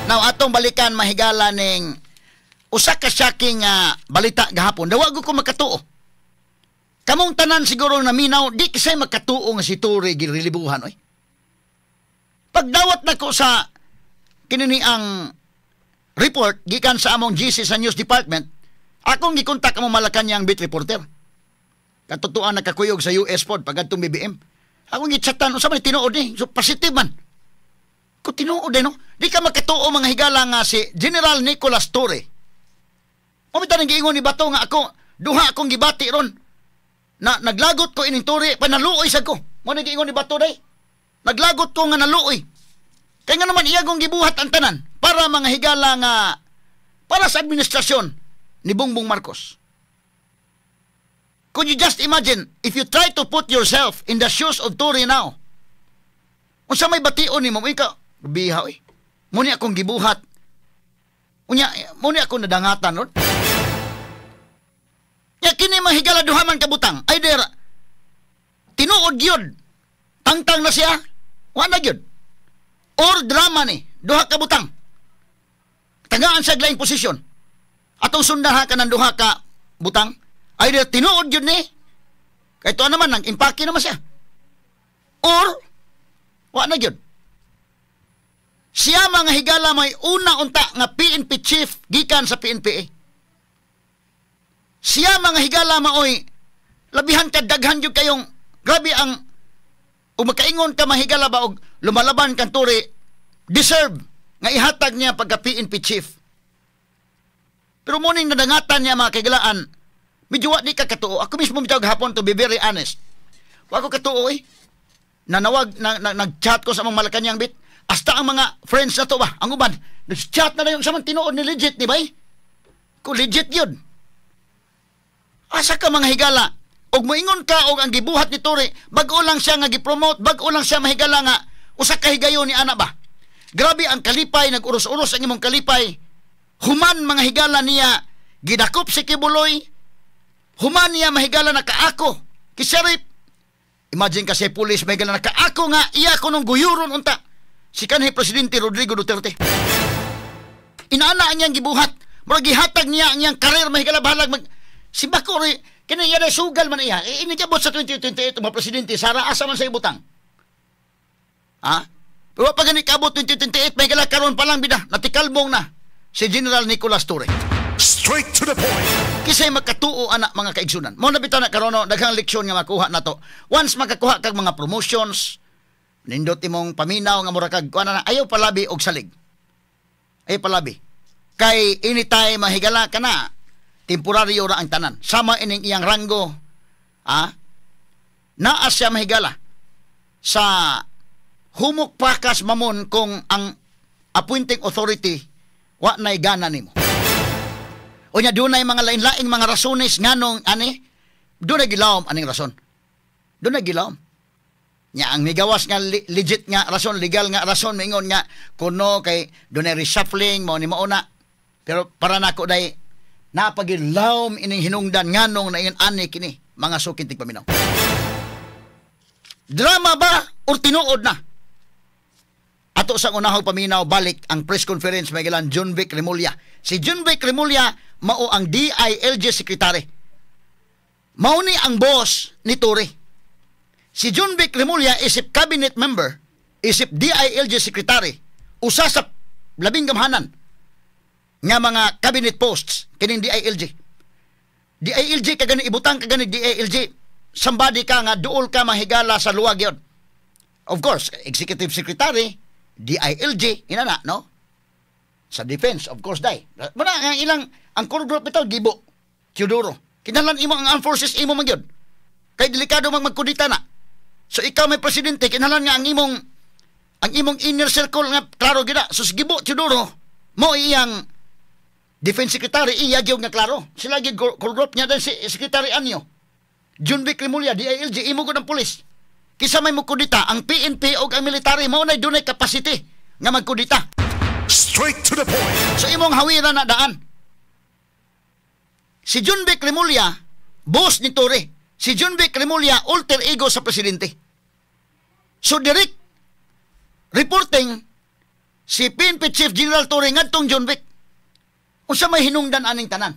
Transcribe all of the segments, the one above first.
Now atong balikan mahigala ning usa ka shocking balita gahapon. Dawag ko makatuo. Kamong tanan siguro na minaw, di kisay makatuo nga si Tory girilibuhan oy. Pagdawat nako sa kinini ang report gikan sa among GC sa News Department, akong gikontak among Malacañang beat reporter. Katutuan nakakuyog sa US pod pagadtong BBM. Akong gichatan unsa man tinuod ni, so positive man. Ko tinuod no. Di ka makatuo mga higala nga si General Nicolas Torre. Umita nang giingon ni Bato nga ako, duha akong gibati ron. Na naglagot ko ining Torre, panaluoy sa ko. Mo nang giingon ni Bato day. Naglagot ko nga naluoy. Kaya nga naman iya kong gibuhat ang tanan para mga higala nga para sa administrasyon ni Bongbong Marcos. Could you just imagine if you try to put yourself in the shoes of Torre now? Unsa may bation ni mo ikaw? Biha oy. Muni akong gibuhat. Muni akong nadangatan ron. Ya kini mahigala duha man kabutang. Either tinuod gyud. Tangtang na siya. Wa na gyud. Or drama ni, duha ka butang. Tagaan sa laing posisyon. Atong sundaha ka ng duha ka butang. Either tinuod yun ni, kahit ito naman, nang impake naman siya. Or, wa na yun. Siya mga higala may una-unta nga PNP chief gikan sa PNPA. Siya mga higala maoy, labihan ka daghan yun kayong, grabe ang umakaingon ka mahigala ba og lumalaban kang Tory, deserve nga ihatag niya pagka PNP chief. Pero muning nadangatan niya mga kaigalaan, medyo wa di ka katuo. Ako mismo mitawag hapon to be very honest. Wa ko katuo eh. Nanawag, nag-chat ko sa mga Malacañang bit. Hasta ang mga friends na to ba, ang uban, nag-chat na yung samang tinuod ni legit, di ba eh? Kung legit yun. Asa ka mga higala? Og moingon ka og ang gibuhat ni Tory, bag-o lang siya nga gipromote, bag-o lang siya mahigala nga usa ka higayon ni ana ba. Grabe ang kalipay, nag-uros-uros ang imong kalipay. Human mga higala niya gidakop si Kibuloy. Human niya mahigala na kaako kisarip. Imagine kasi pulis mahigala na kaako nga iya ko nung guyuron unta si kanhi presidente Rodrigo Duterte. Inaana niyang gibuhat, murag gihatag niya ang iyang karir mahigala bahalag si Bakuri. Kaya yan ay sugal man iya. Inigabot sa 2028 mga presidente, Sara, asa man sa ibutang. Ha? Pero pag ikabot 2028, may karon pa lang bida, natikalbong na si General Nicolas Torre. Straight to the point. Kisay magkatuo anak mga kaigsunan. Mo na bitaw na karon daghang leksyon nga makuha na to. Once makakuha kag mga promotions, nindot imong paminaw nga mura kag kuana na ayaw palabi og salig. Ayaw palabi. Kay anytime mahigala ka na, temporaryo ra ang tanan. Sama ining iyang ranggo. Naa siya mahigala sa humok pakas mamon kung ang appointing authority wa nay gana nimo. O nya dunay mga lain-laing mga rasones nganong ani dunay gilawom aning rason. Dunay gilawom. Nya ang migawas nga legit nga rason, legal nga rason mingon nga kuno kay dunay reshuffling mo ni mauna. Pero para nako day napagilawom ining hinungdan nganong na iyon ani kini mga sukintig paminaw. Drama ba o tinuod na? Ato sa unahang paminaw balik ang press conference may gilan John Vic Remulla. Si John Vic Remulla mao ang DILG secretary. Mao ni ang boss ni Tory. Si John Vic Remulla isip cabinet member, isip DILG secretary, usa sa labing gamhanan nga mga cabinet posts kining DILG. DILG kagani ibutang kagani DILG somebody ka nga duol ka mahigala sa luwag yon. Of course, executive secretary DILG inana no? Sa defense of course dai. Muna ang ilang ang core group ito Gibo, Teodoro. Kinahanglan imo ang armed forces imo man gyud. Kay delikado magkudita na. So ikaw may presidente kinahanglan nga ang imong inner circle nga klaro gid na. So si Gibo, Teodoro mo iyang defense secretary iya gyud nga klaro. Sila gyud core group niya dan si secretary Anyo. John Vic Remulla DILG imo gud ang pulis. Kisa may mukudita ang PNP o ang military mao nay dunay capacity nga magkudita. Straight to the point. So imong hawiran na daan. Si John Vic Remulla boss ni Tory. Si John Vic Remulla alter ego sa presidente. So direct reporting si PNP Chief General Torre ngadtong John Wick. Unsa may hinungdan aning tanan?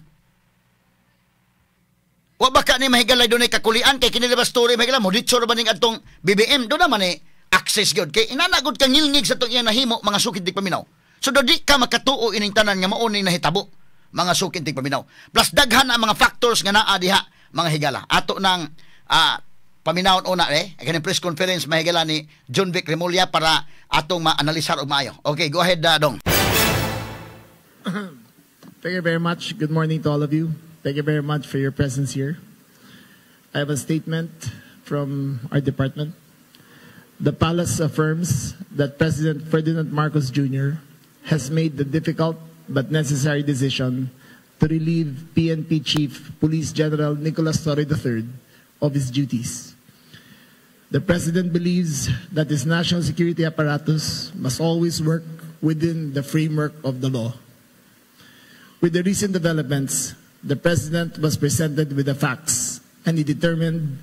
Wa baka ni mahigalay doon ay kakulian kay kinilabas story mahigala mo dito ba ning adtong BBM do naman eh access gyud kay inanagod ka ngilngig sa tong iyang nahimo mga sukid tig paminaw. So di ka makatuo ining tanan nga mao ning nahitabo mga sukid tig paminaw. Plus daghan ang mga factors nga naa diha mga higala. Ato nang paminawon una kaning press conference mahigala ni John Vic Remulla para atong maanalisar og maayo. Okay, go ahead Dong. Thank you very much. Good morning to all of you. Thank you very much for your presence here. I have a statement from our department. The Palace affirms that President Ferdinand Marcos Jr. has made the difficult but necessary decision to relieve PNP Chief Police General Nicolas Torre III of his duties. The President believes that his national security apparatus must always work within the framework of the law. With the recent developments, the President was presented with the facts, and he determined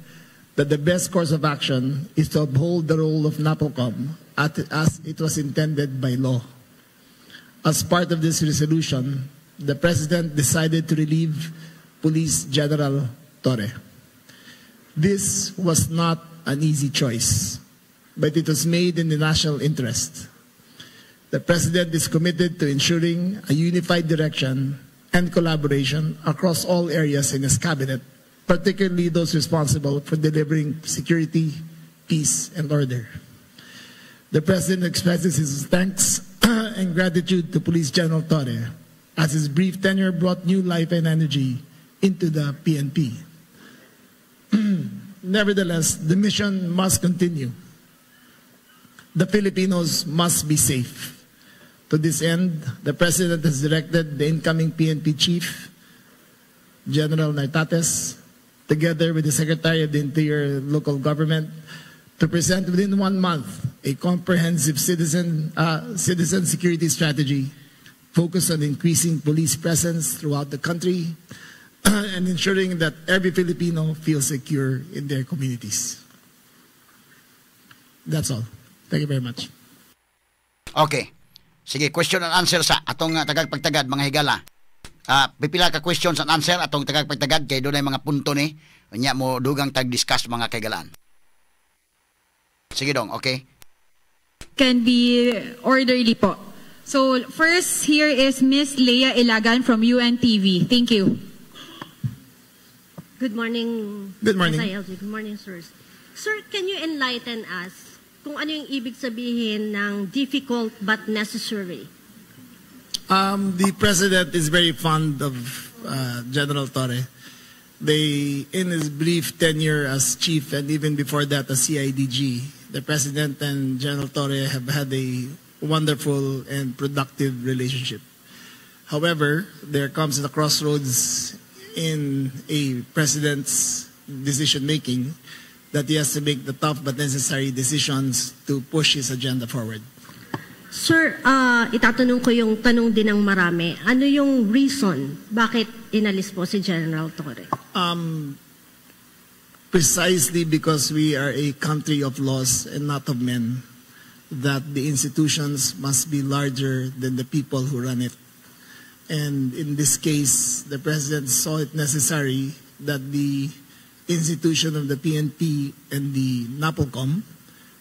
that the best course of action is to uphold the role of NAPOCOM as it was intended by law. As part of this resolution, the President decided to relieve Police General Torre. This was not an easy choice, but it was made in the national interest. The President is committed to ensuring a unified direction and collaboration across all areas in his cabinet, particularly those responsible for delivering security, peace, and order. The President expresses his thanks and gratitude to Police General Torre, as his brief tenure brought new life and energy into the PNP. Nevertheless, the mission must continue. The Filipinos must be safe. To this end, the President has directed the incoming PNP Chief, General Nartates, together with the Secretary of the Interior Local Government, to present within 1 month a comprehensive citizen security strategy focused on increasing police presence throughout the country and ensuring that every Filipino feels secure in their communities. That's all. Thank you very much. Okay. Sige, question and answer sa atong tagagpagtagad mga higala. Pipila ka questions and answer atong tagagpagtagad kay doon ay mga punto ni unya mo dugang tag-discuss mga kaigalaan. Sige dong, okay? Can be orderly po. So first here is Miss Leia Ilagan from UNTV. Thank you. Good morning. Good morning. SILG. Good morning, sirs. Sir, can you enlighten us kung ano yung ibig sabihin ng difficult but necessary? The President is very fond of General Torre. In his brief tenure as chief and even before that as CIDG, the President and General Torre have had a wonderful and productive relationship. However, there comes a crossroads in a President's decision-making that he has to make the tough but necessary decisions to push his agenda forward. Sir, itatanong ko yung tanong din ng marami. Ano yung reason bakit inalis po si General Torre? Precisely because we are a country of laws and not of men, that the institutions must be larger than the people who run it. And in this case, the President saw it necessary that the institution of the PNP and the NAPOCOM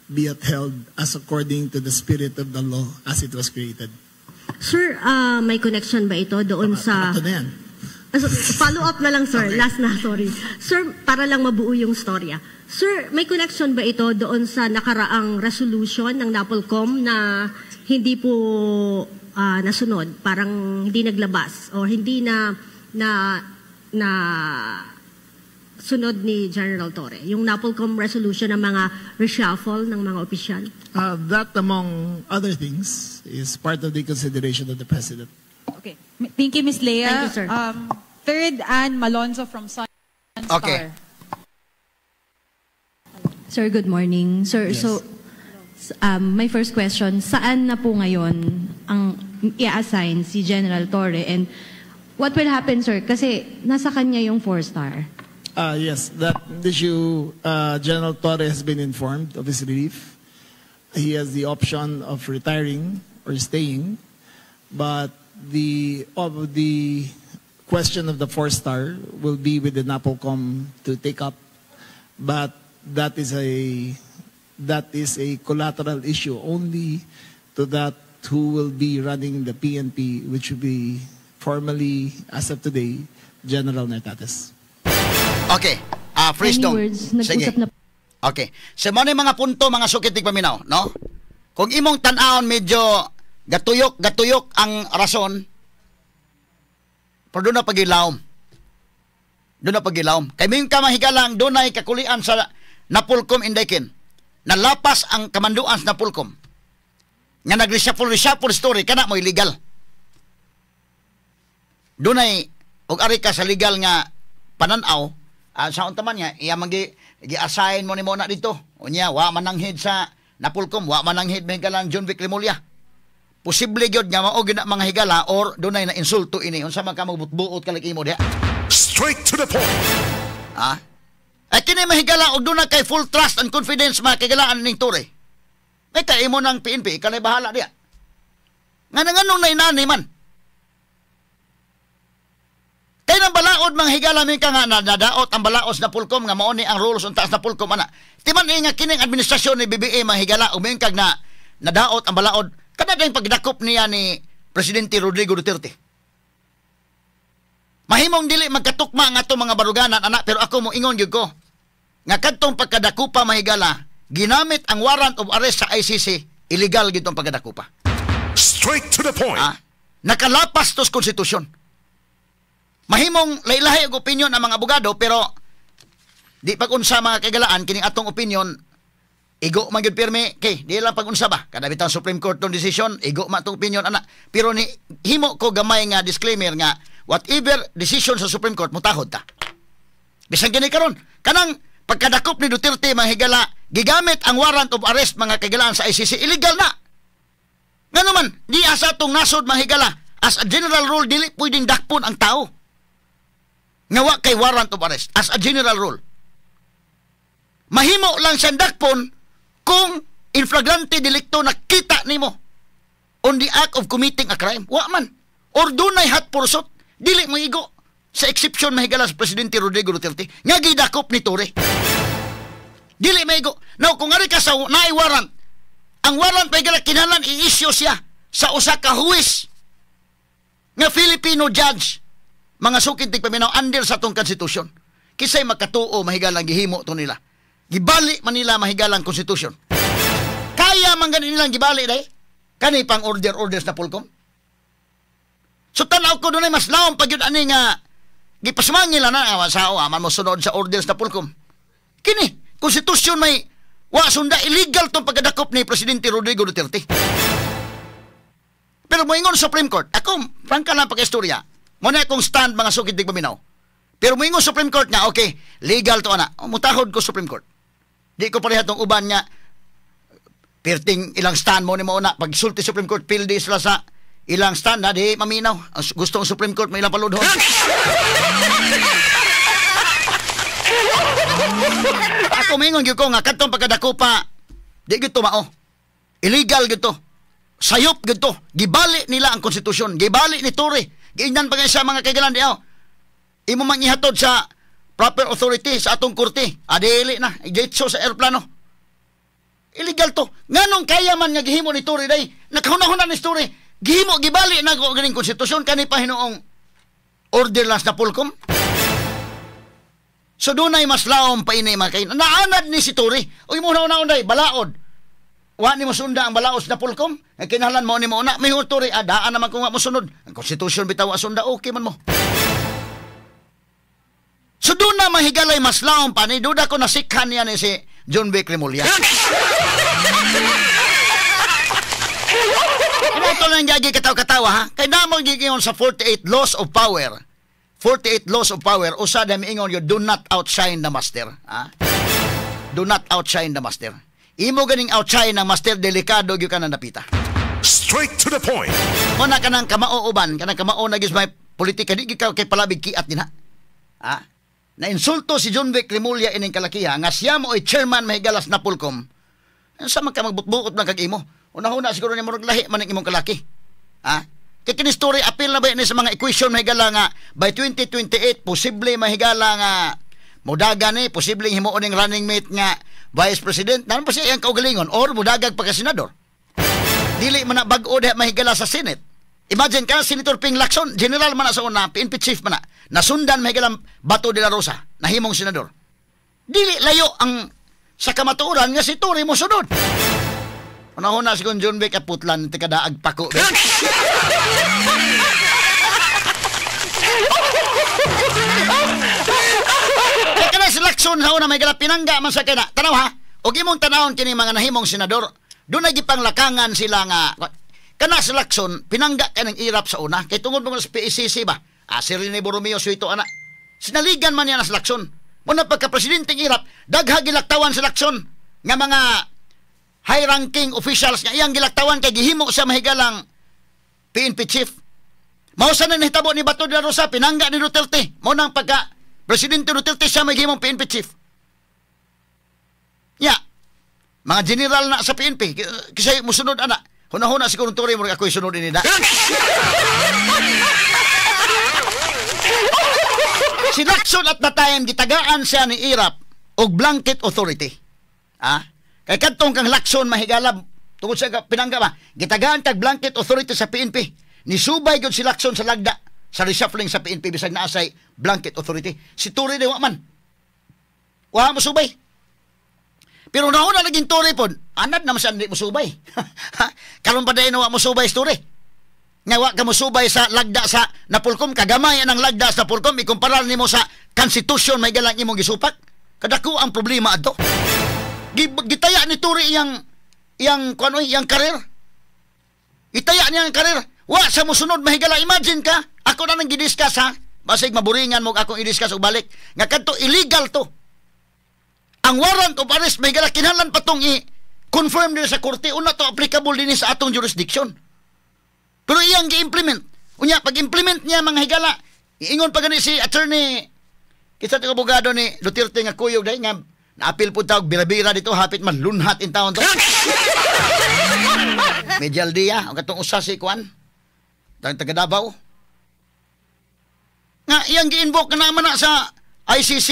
be upheld as according to the spirit of the law as it was created. Sir, may connection ba ito doon sa... Ito na yan. Follow up na lang, sir. Okay. Last na, sorry. Sir, para lang mabuo yung storya. Sir, may connection ba ito doon sa nakaraang resolution ng NAPOLCOM na hindi po nasunod? Parang hindi naglabas o hindi na sunod ni General Torre? Yung NAPOLCOM resolution ng mga reshuffle ng mga opisyal? That, among other things, is part of the consideration of the President. Okay. Thank you, Miss Leia. Thank you, sir. Third, Ann Malonzo from Sunstar. Okay. Sir, good morning. Sir, Yes. so my first question, saan na po ngayon ang i-assign si General Torre and what will happen, sir? Kasi nasa kanya yung 4-star. Yes, that issue, General Torre has been informed of his relief. He has the option of retiring or staying, but the question of the 4-star will be with the NAPOLCOM to take up, but that is a collateral issue only to that who will be running the PNP, which will be formally, as of today, General Nartates. Okay. Freeze Any dong. words? Nag-usap na. Okay. Sa mga mga punto, mga sukitig paminaw, no? Kung imong tan-aon medyo gatuyok ang rason, pero doon na pag-ilawom. Doon na pag-ilawom. Kaya may kamahigalang doon ay kakulian sa NAPOLCOM Indaikin. Nalapas ang kamanduan sa NAPOLCOM. Nga nag-reshuffle story, kana mo illegal. Doon ay, og ari ka sa legal nga pananaw, sa untaman niya, iya gi-assign mo ni mo na dito. O niya, wa mananghid sa NAPOLCOM, wa mananghid may galang John Vic Remulla. Posible gyud nga mao gyud mga higala or dunay na insulto ini. Unsa man ka magbutbuot ka imo diha? Straight to the point. Ay kini mahigala og dunay kay full trust and confidence makigalaan ning Tore. May kay imo ng PNP, kanay bahala diha. Nganong na inani man. Kaya nang balaod mga higala mi ka nga nadaot ang balaos na pulkom nga mao ni ang rules untas na pulkom ana. Timan nga kining administrasyon ni BBM mga higala umingkag na nadaot ang balaod kada dayong pagdakop niya ni Presidente Rodrigo Duterte. Mahimong dili magkatukma nga itong mga baruganan anak, pero ako mo ingon gyud ko nga kadtong pagkadakupa mga higala ginamit ang warrant of arrest sa ICC, illegal gyud tong pagkadakupa. Straight to the point. Nakalapas tos konstitusyon. Mahimong lailahi og opinion ang mga abogado, pero di pag-unsa mga kagalaan kining atong opinion igo man gyud pirmi kay di lang pag-unsa ba kada bitang Supreme Court tong decision igo man tong opinion ana, pero ni himo ko gamay nga disclaimer nga whatever decision sa Supreme Court mutahod ta. Bisan kini karon kanang pagkadakop ni Duterte mga higala gigamit ang warrant of arrest mga kagalaan sa ICC, illegal na. Ngano man di asa tong nasod mga higala as a general rule dili pwedeng dakpon ang tao nga wa kay warrant of arrest as a general rule. Mahimo lang siyang dakpon kung in flagrante delicto nakita nimo on the act of committing a crime. Wa man. Or dunay hot pursuit. Dili mo igo sa exception mahigala sa Presidente Rodrigo Duterte nga gidakop ni Tore. Dili maigo. Now kung ari ka sa naay warrant, ang warrant mahigala kinahanglan i-issue siya sa usa ka huwis nga Filipino judge. Mga sukintig paminaw under sa tong konstitusyon. Kisay makatuo mahigalang gihimo to nila. Gibali man nila mahigalang konstitusyon. Kaya man ganin nilang gibali day. Kani pang orders na pulkom. So tanaw ko dunay mas lawom pag yun ani nga gipasmangil na sa aman mo sunod sa orders na pulkom. Kini konstitusyon may wa sunda illegal tong pagkadakop ni Presidente Rodrigo Duterte. Pero moingon sa Supreme Court, ako prangka lang pag-istorya. Mo na akong stand mga sukitig paminaw. Pero moingon sa Supreme Court nga okay, legal to ana. Mutahod ko Supreme Court. Di ko pareha tong uban nga perting ilang stand mo ni mo na pag sulti Supreme Court pildi sila sa ilang stand na di maminaw. Gusto ng Supreme Court may ilang paludhon. Ako mingon gyud ko nga kadtong pagkadakupa di gyud to mao. Illegal gyud to. Sayop gyud to. Gibali nila ang konstitusyon. Gibali ni Tore. Giingnan pa sa mga kagalan di imo man ihatod sa proper authority sa atong korte. Adili na, igitso sa aeroplano. Illegal to. Nganong kaya man nga gihimo ni Tore day, nakahuna-huna ni Tore, gihimo, gibali na ko ganing konstitusyon, kani pa hinoong orderless na pulkom. So doon ay mas laom pa ini mga kain. Naanad ni si Tore. Uy mo na day, balaod. Wa ni mo sunda ang balaos na pulkom. Kinahanglan mo ni mo na, may Tore, daan naman kung nga mo sunod. Ang konstitusyon bitaw sunda, okay man mo. So doon na mahigalay mas laong pa ni duda ko nasikhan niya ni si John Vic Remulla. Ito lang gagi kataw-katawa ha. Kaya namang gigingon sa 48 laws of power. 48 laws of power. Usa na miingon yun, do not outshine the master. Ha? Do not outshine the master. Imo ganing outshine ng master, delikado yun ka na napita. Straight to the point. Muna ka ng kamao uban, ka ng kamao na may politika, di ka kay palabig kiat din ha. Ha? Na-insulto si John Vic Remulla ining kalakiha nga siya mo ay chairman mahigalas na pulkom. Sa man ka magbutbuot ng kag-imo. Una-una siguro ni murag lahi man ang imong kalaki. Ha? Kay kini story appeal na ba ni sa mga equation mahigala nga by 2028 posible mahigala nga mudaga ni posibleng himuon ning running mate nga vice president nan pa siya ang kaugalingon or mudagag pagka senador. Dili man na bag-o diha mahigala sa Senate. Imagine ka Senator Ping Lacson, general man na sa una, PNP chief man na. Nasundan mahigalang Bato de la Rosa, nahimong senador. Dili layo ang sa kamatuoran nga si Tory mo sunod. Una-una si John Vic Aputlan ti kadaag pako. Kaya ka na si Lacson sa una mahigala pinangga man sa kina. Tanaw ha, og imong tanawon kini mga nahimong senador. Doon na gipanglakangan sila nga kana si Lacson pinangga ka ng irap sa una kay tungod mo sa PCC ba si Rene Borromeo suito ana sinaligan man niya na si Lacson muna pagka-presidenteng irap dagha gilaktawan si Lacson nga mga high-ranking officials nga iyang gilaktawan kay gihimo siya mahigalang PNP chief mao sa na nahitabo ni Bato de la Rosa pinangga ni Duterte mo nang pagka-presidente Duterte siya maghimong PNP chief mga general na sa PNP kisay musunod ana huna-huna siguro Tory mo ako'y sunod ini da. Si Lacson at the time gitagaan siya ni Irap og blanket authority. Kay kadtong kang Lacson mahigala tungod sa pinangga ba gitagaan kag blanket authority sa PNP. Ni subay gud si Lacson sa lagda sa reshuffling sa PNP bisag naasay blanket authority. Si Tory di wa man. Wa mo subay. Pero nauna naging Tory po, anad naman siya hindi mo subay. Karon pa dahil nawa mo subay story. Nga ka mo subay sa lagda sa Napolcom, kagamay ang lagda sa Napolcom, ikumparar nimo sa Constitution may galang imong gisupak. Kadako ang problema ato. Gitaya ni Tory iyang karir. Itaya niya ang karir. Wa sa musunod mahigala. Imagine ka, ako na nang gidiscuss ha. Basig maburingan mo akong i-discuss og balik. Nga kadto illegal to. Ang warrant of arrest may gala kinahanglan pa tong i-confirm din sa korte una to applicable din sa atong jurisdiction. Pero iyang gi-implement. Unya pag-implement niya mga higala, iingon pa gani si attorney kita tong abogado ni Duterte nga kuyog dai nga na-appeal pud tawag birabira dito hapit man lunhat in town to. Medial dia ang katong usa si Kwan. Taga Davao. Nga iyang gi-invoke na naman na sa ICC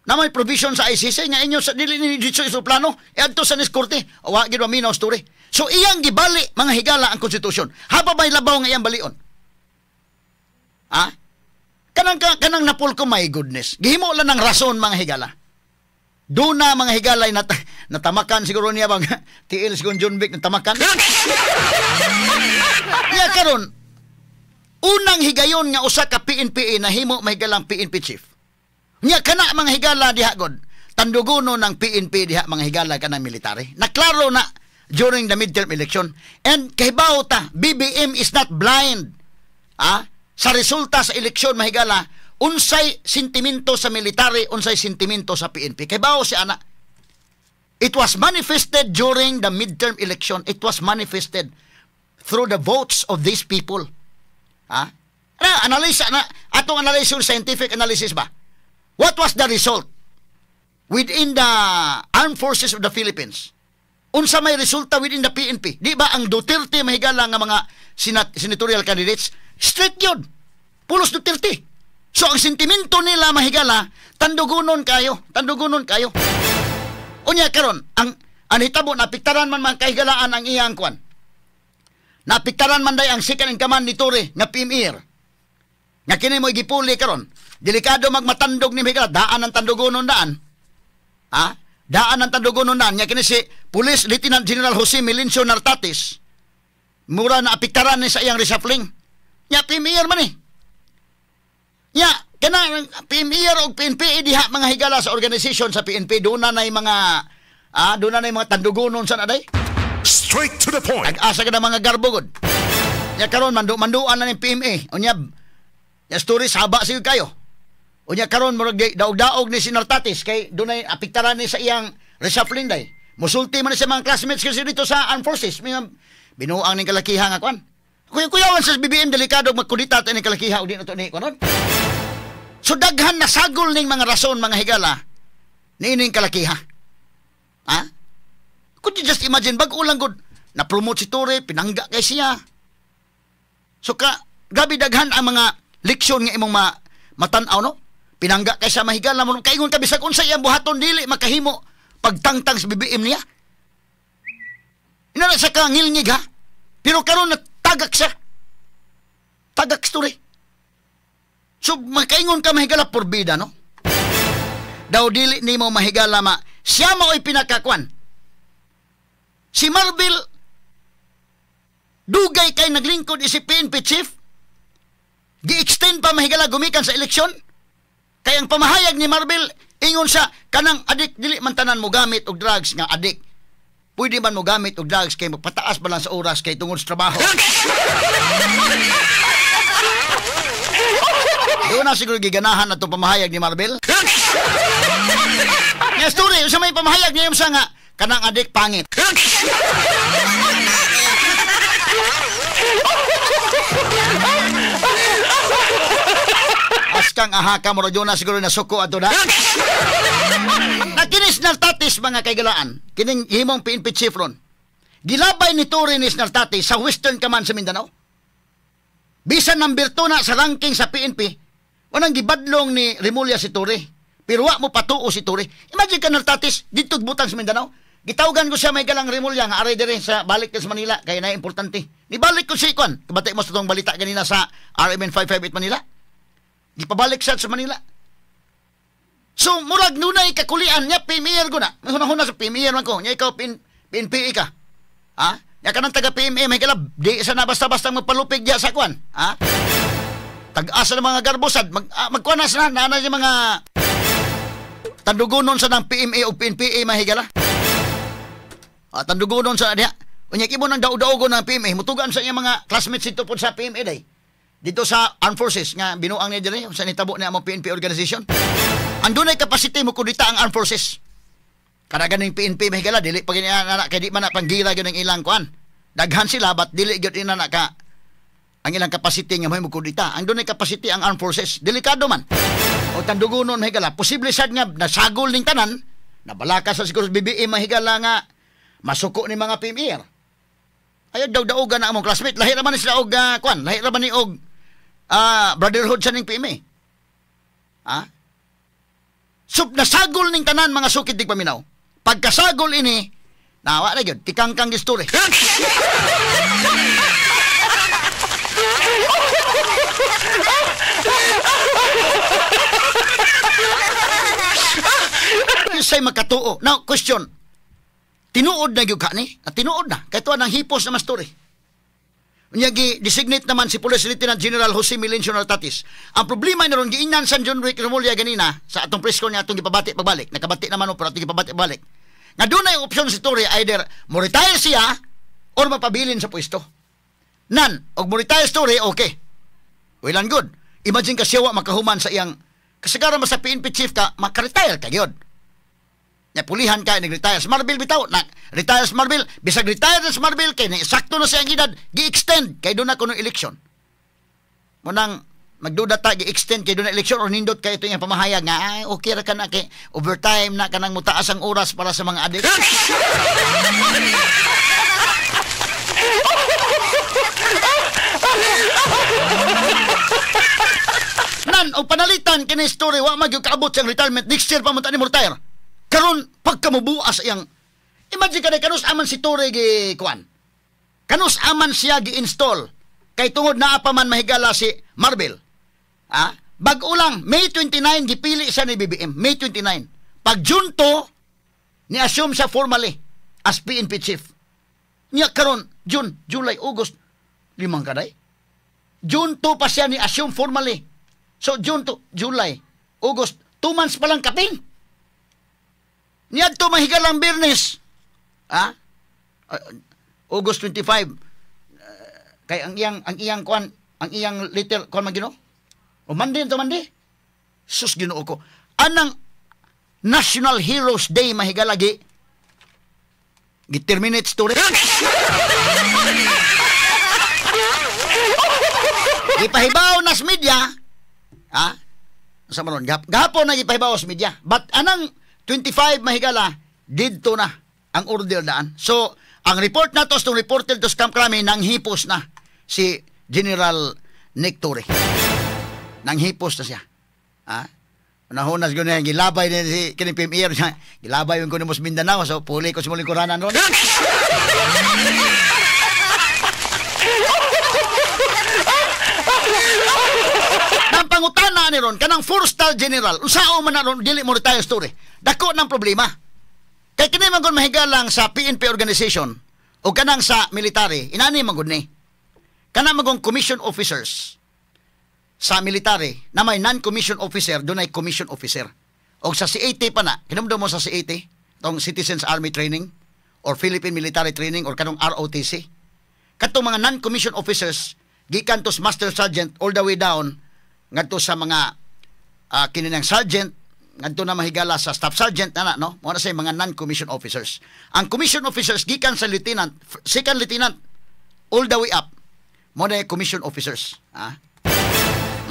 na may provision sa ICC nga inyo sa dili ni dito sa plano adto sa Niskorte wa gid minaw story. So iyang gibali mga higala ang konstitusyon. Haba may labaw nga iyang balion. Kanang Napolcom my goodness. Gihimo lang ng rason mga higala. Duna mga higala natamakan siguro niya bang tiil si John Vic natamakan. Ya karon unang higayon nga usa ka PNP na himo mahigalang PNP chief. Nya kana mga higala diha god. Tandugono ng PNP diha mga higala kanang military. Naklaro na during the midterm election. And kahibaw ta, BBM is not blind. Sa resulta sa eleksyon mahigala, unsay sentimento sa military, unsay sentimento sa PNP. Kahibaw si ana. It was manifested during the midterm election. It was manifested through the votes of these people. Analysis na atong analysis scientific analysis ba? What was the result within the armed forces of the Philippines? Unsa may resulta within the PNP? Di ba ang Duterte mahigala nga mga senatorial candidates straight yun. Pulos Duterte. So ang sentimento nila mahigala tandugunon kayo. Unya karon ang hitabo napiktaran man mga kahigalaan ang iyang kwan. Napiktaran man day ang second in command ni Tory nga PMR. Nga kini mo gipuli karon. Delikado magmatandog ni Miguel. Daan ang tandugonon daan. Daan ang tandugonon daan. Nga kini si Police Lieutenant General Jose Melencio Nartatis. Mura na apiktaran ni sa iyang reshuffling. Nga PMR man eh. Nga kana PMR o PNP diha mga higala sa organization sa PNP doon na mga tandugonon sa naday. Straight to the point. Nag-asa ka na mga garbogod. Nya karon manduan na ng PMA. Unya story haba sig kayo. Unya karon murag daog-daog ni Sinartatis kay dunay apiktaran ni sa iyang reshuffling day. Musulti man sa mga classmates kasi dito sa Armed Forces. Binuang ning kalakiha nga kwan. Kuyawan sa BBM delikado magkudita ta ning kalakiha udi to ni kunon. So daghan na sagol ning mga rason mga higala niining kalakiha. Could you just imagine, bago lang good, na-promote si Torre, pinangga kay siya. So grabe daghan ang mga leksyon nga imong matanaw, no? Pinangga kay siya, mahigala mo, kaingon ka, bisag unsa iyang buhaton, dili, makahimo, pagtangtang sa BBM niya. Inala sa kangilngig, ha? Pero karon na tagak siya. Tagak story. So, makaingon ka mahigala porbida, no? Daw dili ni mo mahigala siya mao'y pinakakwan. Si Marbil, dugay kay naglingkod si PNP chief, gi-extend pa mahigala gumikan sa eleksyon. Kay ang pamahayag ni Marbil, ingon siya, kanang adik, dili man tanan mo gamit og drugs nga adik. Pwede man mo gamit og drugs kay magpataas ba lang sa oras kay tungod sa trabaho. Doon na siguro giganahan na itong pamahayag ni Marbil. Nga story, sa may pamahayag niya yung siya nga, kanang adik pangit. Askang ahaka mo radyo na siguro na suko ato na. Nakinis Nartatis mga kaigalaan, kining himong PNP chief ron. Gilabay ni Torre ni Nartatis sa Western Command sa Mindanao. Bisan number 2 na sa ranking sa PNP, wanang gibadlong ni Remulla si Torre. Pero wa mo patuo si Torre. Imagine ka Nartatis, dito butang sa Mindanao. Gitawgan ko siya may galang Remulla nga aray dire sa balik sa Manila kaya na importante. Nibalik ko si Kwan. Kabati mo sa itong balita ganina sa RMN 558 Manila. Gipabalik siya sa Manila. So, murag nunay kakulian niya, PMR ko na. Huna-huna sa PMR man ko. Niya ikaw, PNPE ka. Ha? Niya ka ng taga-PME, may kalab. Di isa na basta-basta magpalupig diya sa Kwan. Ha? Tag-asa ng mga garbosad. Magkwanas na. Nana yung mga tandugunon sa ng PME o PNPE mahigala. Tandugunon sa diya. Unyak mo ng daw-daogo ng PME. Mutugan sa iya mga classmates ito po sa PME day. Dito sa Armed Forces nga binuang niya dire sa nitabo na mo PNP organization. Andun ay capacity mo kudita ang Armed Forces. Kada ganing PNP mahigala dili pag anak kay di man na panggira gyud ang ilang kuan. Daghan sila bat dili gyud ina ka ang ilang capacity nga mo kudita. Ang dunay capacity ang Armed Forces. Delikado man. O tandugunon mahigala posible sad nga nasagol ning tanan. Nabalakas sa siguro BBM mahigala nga masuko ni mga PMR. Ayaw daw-daogan na among classmate. Lahir naman ni sila og kuan. Lahir naman ni og brotherhood sa ning PMA. Ha? So, nasagol ning tanan mga sukid dig paminaw. Pagkasagol ini, nawa na gyud, tikangkang story. Say makatuo. Now, question. Tinuod na gyud ka ni? Tinuod na. Kay tuwa nang hipos na story. Unyagi designate naman si Police Lieutenant General Jose Milencio Nartatis. Ang problema ni ron giingnan San John Rick Remulla ganina sa atong press con niya atong gipabati pagbalik. Nakabati naman pero atong gipabati pagbalik. Nga doon ay opsyon si Torre either mo retire siya or mapabilin sa pwesto. Nan, og mo retire si Torre, okay. Well and good. Imagine ka siya makahuman sa iyang kasagaran mo sa PNP chief ka, makaretire ka gyud. Nya pulihan ka nag-retire sa Marbil bitaw na retire sa Marbil bisag retire sa Marbil kay sakto na sa iyang edad gi-extend kay do na kuno election mo nang magduda ta gi-extend kay do na election or nindot kay ito yung pamahayag nga ay okay ra ka na kay overtime na kanang mutaas ang oras para sa mga adik. Nan o panalitan kini story wa magyud kaabot sa retirement next year pa mo ta ni retire. Karon pagkamubuas iyang imagine kanay kanus aman si Torre gi kuan. Kanus aman siya gi-install kay tungod naa pa man mahigala si Marbil. Ha? Bag-o lang May 29 gipili siya ni BBM, May 29. Pag June 2 ni-assume siya formally as PNP chief. Niya karon June, July, August, 5 kaday. June 2 pa siya ni-assume formally. So June 2, July, August, 2 months pa lang kaping. Niadto mahigalang Biyernes. Ha? August 25. Kay ang iyang kuan, ang iyang little kuan man Ginoo. O Monday to Monday. Sus Ginoo ko. Anang National Heroes Day mahigalagi. Gi-terminate story. Ipahibaw na sa media. Ha? Sa maron gahapon na ipahibaw sa media. But anang 25 mahigala didto na ang order daan. So, ang report na to, itong reported to scam crime, nang hipos na si General Nick Torre. Nang hipos na siya. Ha? Nahunas ko na yan, gilabay na si kining PMR niya. Gilabay yung ko ni Mus Mindanao, so puli ko si muling kuranan ron. Nang pangutana ni ron, kanang 4-star general, unsao man na ron, dili mo retire story. Dako ng problema. Kay kini man gud mahigalang sa PNP organization o kanang sa military, inani man gud ni. Kanang magong commission officers sa military na may non-commission officer, dunay commission officer. O sa CAT pa na, kinumdo mo sa CAT, tong Citizens Army Training or Philippine Military Training or kanong ROTC. Katong mga non-commission officers, gikan to Master Sergeant all the way down ngadto sa mga kininang sergeant, ngadto na mahigala sa staff sergeant na no, mo na say mga non-commission officers. Ang commission officers gikan sa lieutenant, second lieutenant all the way up, mo na commission officers.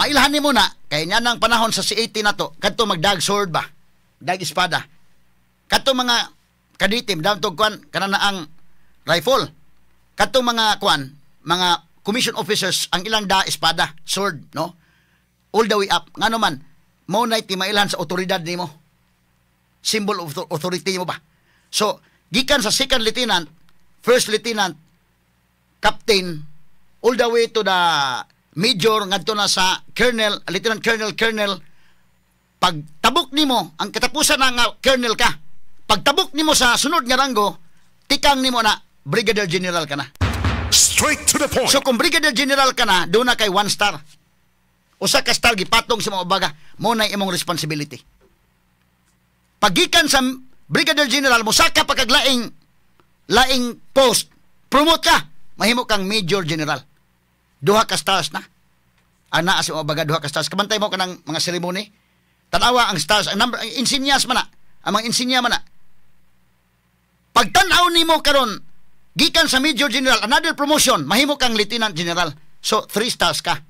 Mailhan ni mo na kay nya nang panahon sa C80 na to, kadto magdag sword ba, dag espada. Kadto mga kaditim down to kwan kanana ang rifle. Kadto mga kwan, mga commission officers ang ilang da espada, sword, no? All the way up. Ngano man, mo na timailan sa otoridad nimo. Symbol of authority mo ba? So, gikan sa second lieutenant, first lieutenant, captain, all the way to the major, ngadto na sa colonel, lieutenant colonel, pagtabok nimo, ang katapusan na nga colonel ka, pagtabok nimo sa sunod nga ranggo, tikang nimo na brigadier general ka na. Straight to the point. So kung brigadier general ka na, doon na kay 1 star. Usa ka star gipatong sa mga baga, mo na imong responsibility. Pagikan sa brigadier general mo saka pagkaglaing post, promote ka, mahimo kang major general. Duha ka stars na. Ang naa sa mga baga, duha ka stars. Kabantay mo ka ng mga seremony. Tanawa ang stars, ang number, ang insignias man na, ang mga insignia man na. Pagtanaw nimo karon, gikan sa major general, another promotion, mahimo kang lieutenant general. So 3 stars ka.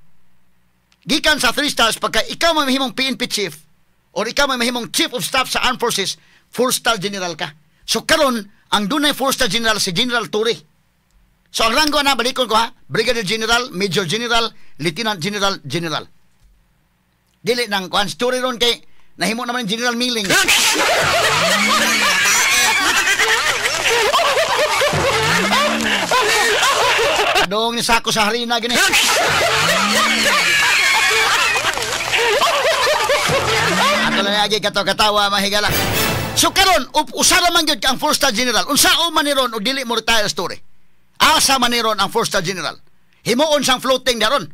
Gikan sa 3 stars, pagka ikaw may mahimong PNP chief or ikaw may mahimong chief of staff sa armed forces, 4-star general ka. So karon ang dunay 4-star general si General Torre. So ang ranggo na, balikon ko ha, brigadier general, major general, lieutenant general, general. Dili nang kuhan, story ron kay nahimo naman yung general milling. Adong ni sako sa harina gini. Ato lang lagi katawa mahigala. So karon usara man gyud ang 4-star general. Unsao man ni ron og dili mo retire story. Asa man ni ron ang 4-star general. Himuon sang floating daron.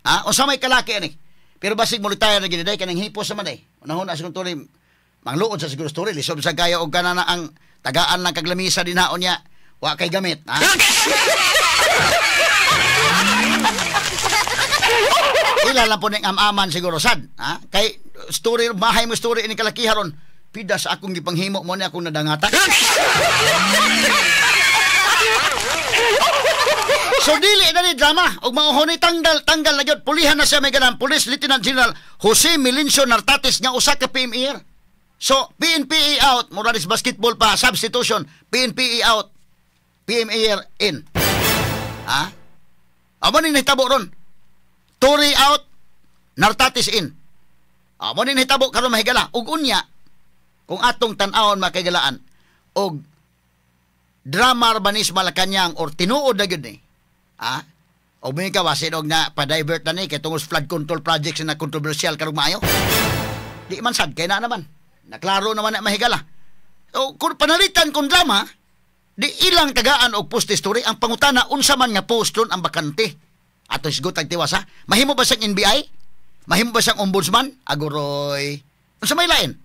Unsa may kalaki ani. Pero basig mo retire na gini day kanang hipos man day. Unahon na siguro tuloy mangluod sa siguro story lisob sa kaya og kanana ang tagaan lang kaglamisa dinhaon niya. Wa kay gamit, Ila lang po ning amaman siguro sad, Kay story bahay mo story ini kalakiharon. Pida sa akong gipanghimo mo ni akong nadangatan. So dili na ni drama og mauhonay tanggal na gyud pulihan na siya may ganang Police Lieutenant General Jose Melincio Nartates nga usa ka PMR. So PNPE out, Morales basketball pa substitution, PNPE out, PMAR in. Amo ni nahitabo ron. Torre out, Nartates in. Amo ni nahitabo karon mahigala. Ug unya, kung atong tan-awon makagalaan, og drama urbanis Malacañang or tinuod na gyud ni. Og may kawasin og na pa-divert na ni kay tungod flood control projects na controversial karong maayo. Di man sad kay na naman. Naklaro naman na mahigala. O kung panalitan kung drama, di ilang tagaan og post story ang pangutana unsa man nga post ron ang bakante. Ato isgot ang tiwasa. Mahimo ba siyang NBI? Mahimo ba siyang ombudsman? Aguroy. Unsa may lain?